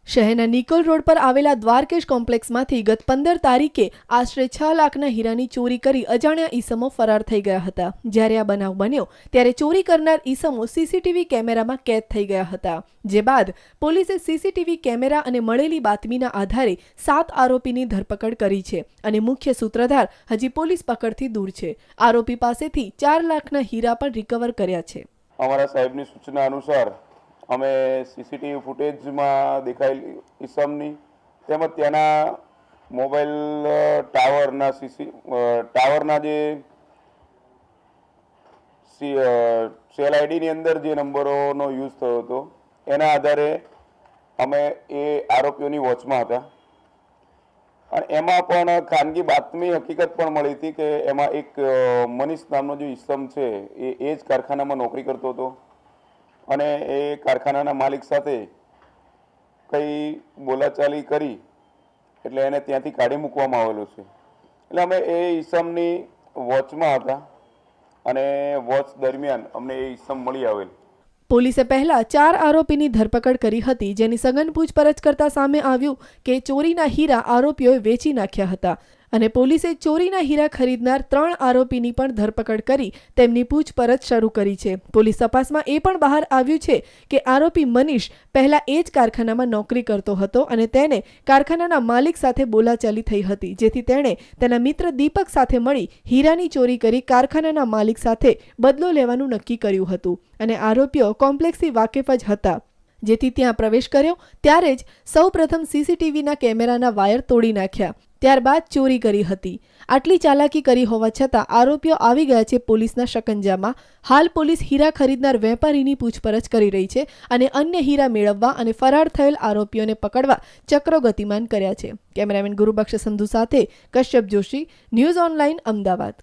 શહેરના નિકોલ રોડ પર આવેલા દ્વારકેશ કોમ્પ્લેક્સમાંથી ગત 15 તારીખે આશરે 6 લાખના હીરાની ચોરી કરી અજાણ્યા ઈસમો ફરાર થઈ ગયા હતા। જ્યારે આ બનાવ બન્યો ત્યારે ચોરી કરનાર ઈસમો સીસીટીવી કેમેરામાં કેદ થઈ ગયા હતા। જે બાદ પોલીસે સીસીટીવી કેમેરા અને મળેલી બાતમીના આધારે 7 આરોપીની ધરપકડ કરી છે અને મુખ્ય સૂત્રધાર હજી પોલીસ પકડથી દૂર છે। આરોપી પાસેથી 4 લાખના હીરા પણ રિકવર કર્યા છે। અમારા સાહેબની સૂચના અનુસાર અમે સીસીટીવી ફૂટેજમાં દેખાયેલી ઈસમની તેમજ ત્યાંના મોબાઈલ ટાવરના જે સેલ આઈડીની અંદર જે નંબરોનો યુઝ થયો હતો એના આધારે અમે એ આરોપીઓની વોચમાં હતા અને એમાં પણ ખાનગી બાતમી હકીકત પણ મળી હતી કે એમાં એક મનીષ નામનો જે ઈસમ છે એ જ કારખાનામાં નોકરી કરતો હતો અને એ કારખાનાના માલિક સાથે કઈ બોલાચાલી કરી એટલે એને ત્યાંથી કાઢી મૂકવામાં આવેલો છે। એટલે અમે એ ઈસમની વોચમાં હતા અને વોચ દરમિયાન અમને એ ઈસમ મળી આવેલ। પોલીસે પહેલા 4 આરોપીની ધરપકડ કરી હતી, જેની સઘન પૂછપરછ કરતા સામે આવ્યું કે ચોરીના હીરા આરોપીઓએ વેચી નાખ્યા હતા અને પોલીસે ચોરીના હીરા ખરીદનાર 3 આરોપીની પણ ધરપકડ કરી તેમની પૂછપરછ શરૂ કરી છે। પોલીસ તપાસમાં એ પણ બહાર આવ્યું છે કે આરોપી મનીષ પહેલા એ જ કારખાનામાં નોકરી કરતો હતો અને તેને કારખાનાના માલિક સાથે બોલાચાલી થઈ હતી, જેથી તેણે તેના મિત્ર દીપક સાથે મળી હીરાની ચોરી કરી કારખાનાના માલિક સાથે બદલો લેવાનું નક્કી કર્યું હતું અને આરોપીઓ કોમ્પ્લેક્સથી વાકેફ જ હતા, જેથી ત્યાં પ્રવેશ કર્યો ત્યારે જ સૌપ્રથમ સીસીટીવીના કેમેરાના વાયર તોડી નાખ્યા, ત્યારબાદ ચોરી કરી હતી। આટલી ચાલાકી કરી હોવા છતાં આરોપીઓ આવી ગયા છે પોલીસના શકંજામાં। હાલ પોલીસ હીરા ખરીદનાર વેપારીની પૂછપરછ કરી રહી છે અને અન્ય હીરા મેળવવા અને ફરાર થયેલ આરોપીઓને પકડવા ચક્રો ગતિમાન કર્યા છે। કેમેરામેન ગુરુબક્ષ સંધુ સાથે કશ્યપ જોશી, ન્યૂઝ ઓનલાઈન, અમદાવાદ।